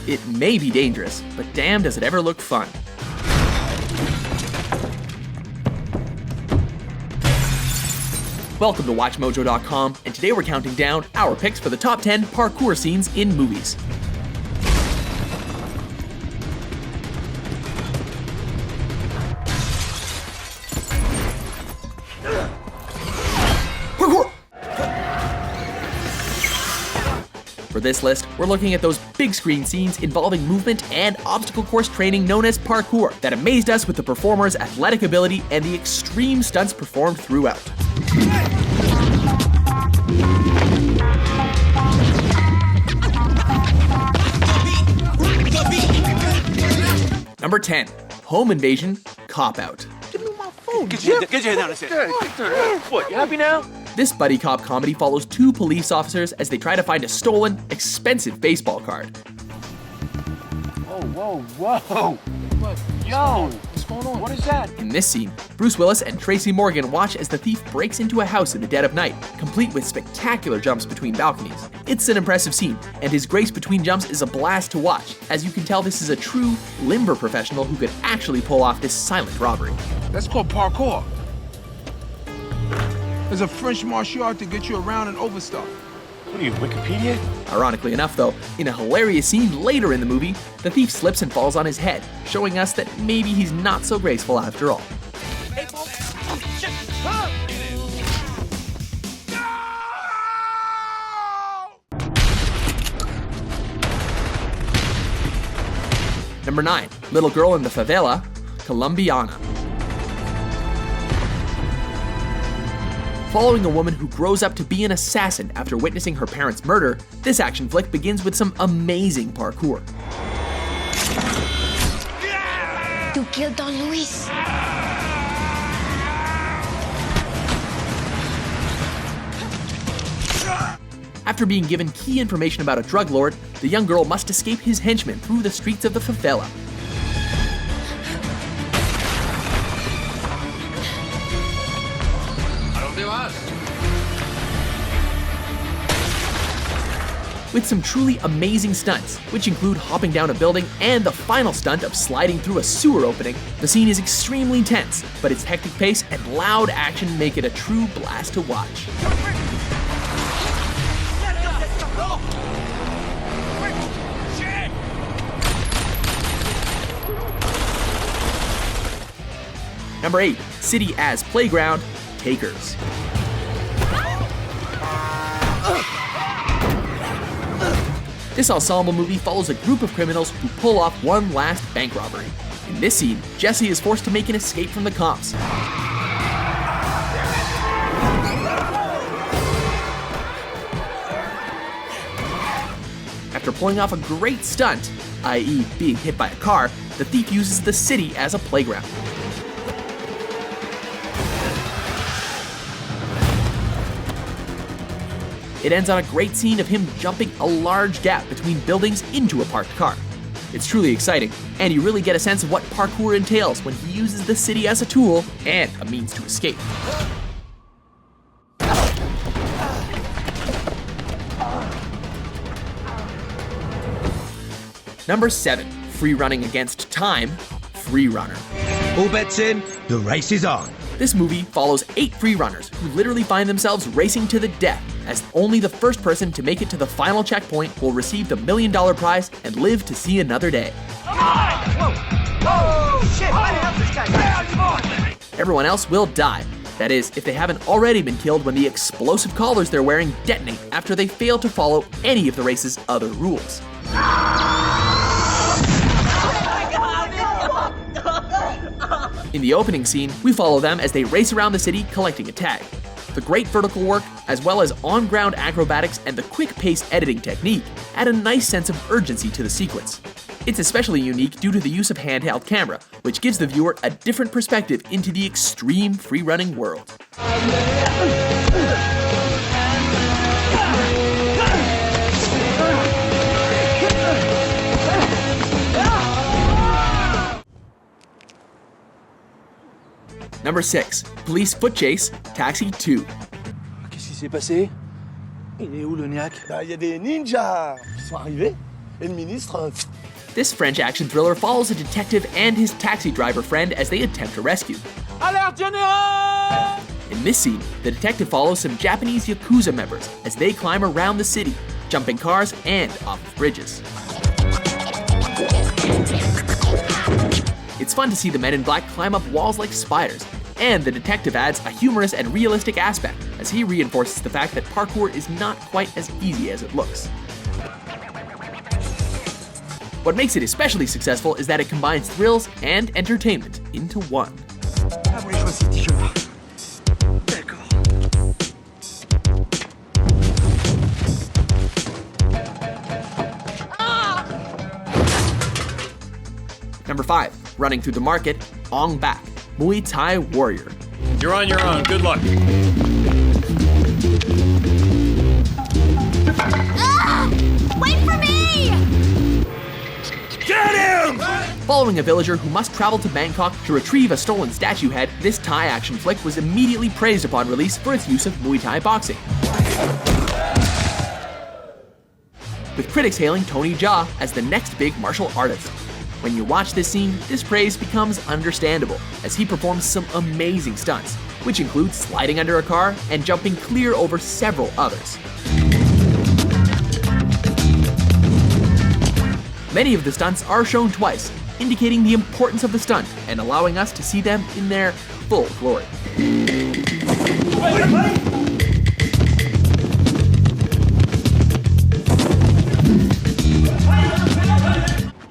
It may be dangerous, but damn does it ever look fun. Welcome to WatchMojo.com, and today we're counting down our picks for the top 10 parkour scenes in movies. Parkour! For this list, we're looking at those big screen scenes involving movement and obstacle course training known as parkour that amazed us with the performers' athletic ability and the extreme stunts performed throughout. Number 10, Home Invasion Cop-Out. Give me my phone. Get your head down and sit. What, you happy now? This buddy cop comedy follows two police officers as they try to find a stolen, expensive baseball card. Whoa. What? Yo, what's going on? What is that? In this scene, Bruce Willis and Tracy Morgan watch as the thief breaks into a house in the dead of night, complete with spectacular jumps between balconies. It's an impressive scene, and his grace between jumps is a blast to watch. As you can tell, this is a true limber professional who could actually pull off this silent robbery. That's called parkour. It's a French martial art to get you around and over stuff. What are you, Wikipedia? Ironically enough though, in a hilarious scene later in the movie, the thief slips and falls on his head, showing us that maybe he's not so graceful after all. Hey, folks. Shit. Number 9, Little Girl in the Favela, Colombiana. Following a woman who grows up to be an assassin after witnessing her parents' murder, this action flick begins with some amazing parkour. To kill Don Luis. After being given key information about a drug lord, the young girl must escape his henchmen through the streets of the favela. With some truly amazing stunts, which include hopping down a building and the final stunt of sliding through a sewer opening, the scene is extremely tense, but its hectic pace and loud action make it a true blast to watch. Number 8, City as Playground, Takers. This ensemble movie follows a group of criminals who pull off one last bank robbery. In this scene, Jesse is forced to make an escape from the cops. After pulling off a great stunt, i.e. being hit by a car, the thief uses the city as a playground. It ends on a great scene of him jumping a large gap between buildings into a parked car. It's truly exciting, and you really get a sense of what parkour entails when he uses the city as a tool and a means to escape. Number 7, free running against time, Freerunner. All bets in, the race is on. This movie follows 8 free runners who literally find themselves racing to the death, as only the first person to make it to the final checkpoint will receive the $1 million prize and live to see another day. Whoa, shit, why the hell's this guy? Everyone else will die. That is, if they haven't already been killed when the explosive collars they're wearing detonate after they fail to follow any of the race's other rules. In the opening scene, we follow them as they race around the city collecting a tag. The great vertical work, as well as on-ground acrobatics and the quick-paced editing technique, add a nice sense of urgency to the sequence. It's especially unique due to the use of handheld camera, which gives the viewer a different perspective into the extreme free-running world. Number 6, Police Foot Chase, Taxi 2. Qu'est-ce qui s'est passé? Il est où le niaque? Il y a des ninjas qui sont arrivés et le ministre, This French action thriller follows a detective and his taxi driver friend as they attempt a rescue. Alerte générale! In this scene, the detective follows some Japanese Yakuza members as they climb around the city, jumping cars and off of bridges. It's fun to see the men in black climb up walls like spiders, and the detective adds a humorous and realistic aspect as he reinforces the fact that parkour is not quite as easy as it looks. What makes it especially successful is that it combines thrills and entertainment into one. Number 5, running through the market, Ong-Bak, Muay Thai warrior. You're on your own. Good luck. Wait for me! Get him! Following a villager who must travel to Bangkok to retrieve a stolen statue head, this Thai action flick was immediately praised upon release for its use of Muay Thai boxing, with critics hailing Tony Jaa as the next big martial artist. When you watch this scene, this praise becomes understandable, as he performs some amazing stunts, which include sliding under a car and jumping clear over several others. Many of the stunts are shown twice, indicating the importance of the stunt and allowing us to see them in their full glory.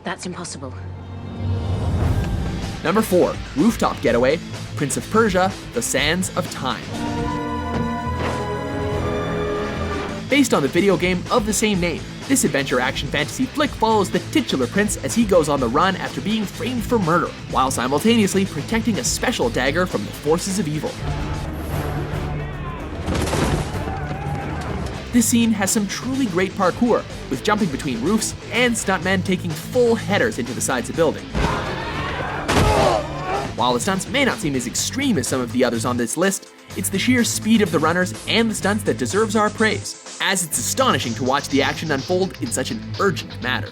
That's impossible. Number 4, Rooftop Getaway, Prince of Persia, The Sands of Time. Based on the video game of the same name, this adventure action fantasy flick follows the titular prince as he goes on the run after being framed for murder, while simultaneously protecting a special dagger from the forces of evil. This scene has some truly great parkour, with jumping between roofs and stuntmen taking full headers into the sides of buildings. While the stunts may not seem as extreme as some of the others on this list, it's the sheer speed of the runners and the stunts that deserves our praise, as it's astonishing to watch the action unfold in such an urgent manner.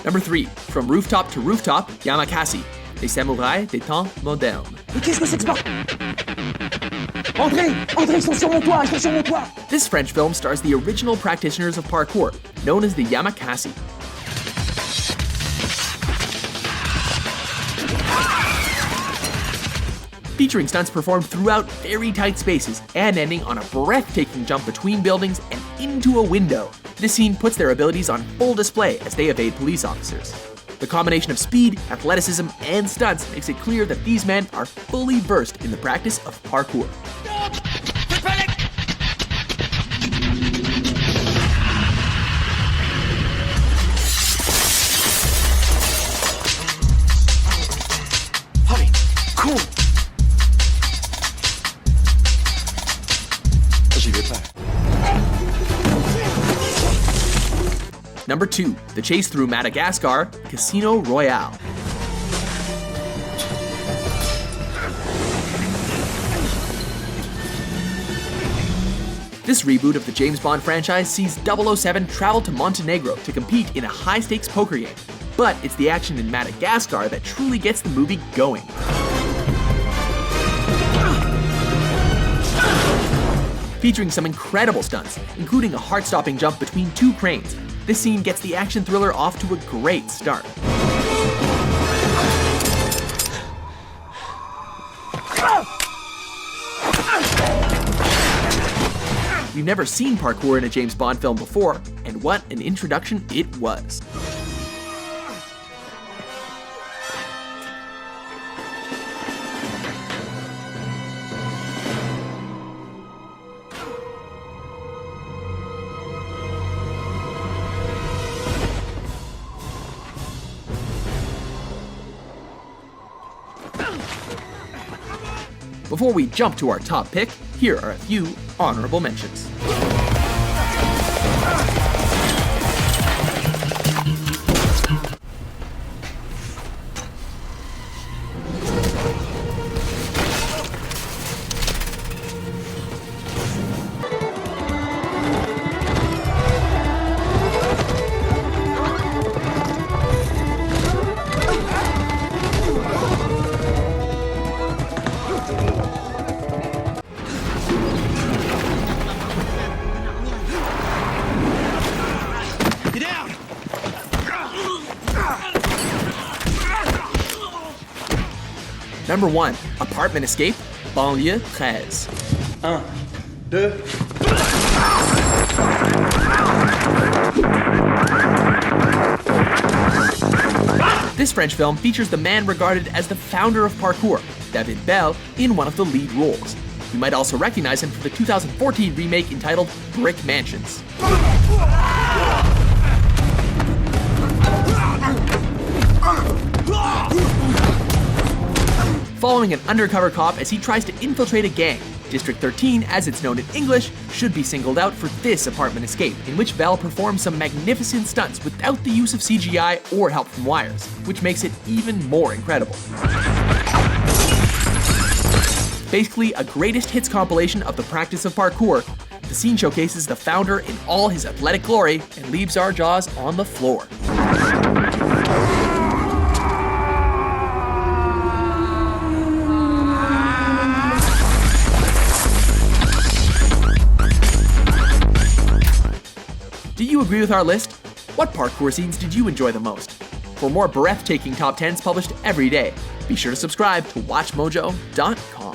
Number 3, from rooftop to rooftop, Yamakasi, les samouraïs des temps modernes. Qu'est-ce que c'est que ce André, ils sont sur mon toit, ils sont sur mon toit. This French film stars the original practitioners of parkour, known as the Yamakasi. Featuring stunts performed throughout very tight spaces and ending on a breathtaking jump between buildings and into a window. This scene puts their abilities on full display as they evade police officers. The combination of speed, athleticism, and stunts makes it clear that these men are fully versed in the practice of parkour. Allez, cours. J'y vais pas. Number 2, the chase through Madagascar, Casino Royale. This reboot of the James Bond franchise sees 007 travel to Montenegro to compete in a high-stakes poker game, but it's the action in Madagascar that truly gets the movie going. Featuring some incredible stunts, including a heart-stopping jump between 2 cranes, this scene gets the action thriller off to a great start. We've never seen parkour in a James Bond film before, and what an introduction it was. Before we jump to our top pick, here are a few honorable mentions. Number 1. Apartment Escape, Banlieue 13. 2. This French film features the man regarded as the founder of parkour, David Bell, in one of the lead roles. You might also recognize him from the 2014 remake entitled Brick Mansions. Following an undercover cop as he tries to infiltrate a gang, District 13, as it's known in English, should be singled out for this apartment escape, in which Bell performs some magnificent stunts without the use of CGI or help from wires, which makes it even more incredible. Basically, a greatest hits compilation of the practice of parkour, the scene showcases the founder in all his athletic glory and leaves our jaws on the floor. Do you agree with our list? What parkour scenes did you enjoy the most? For more breathtaking top 10s published every day, be sure to subscribe to WatchMojo.com.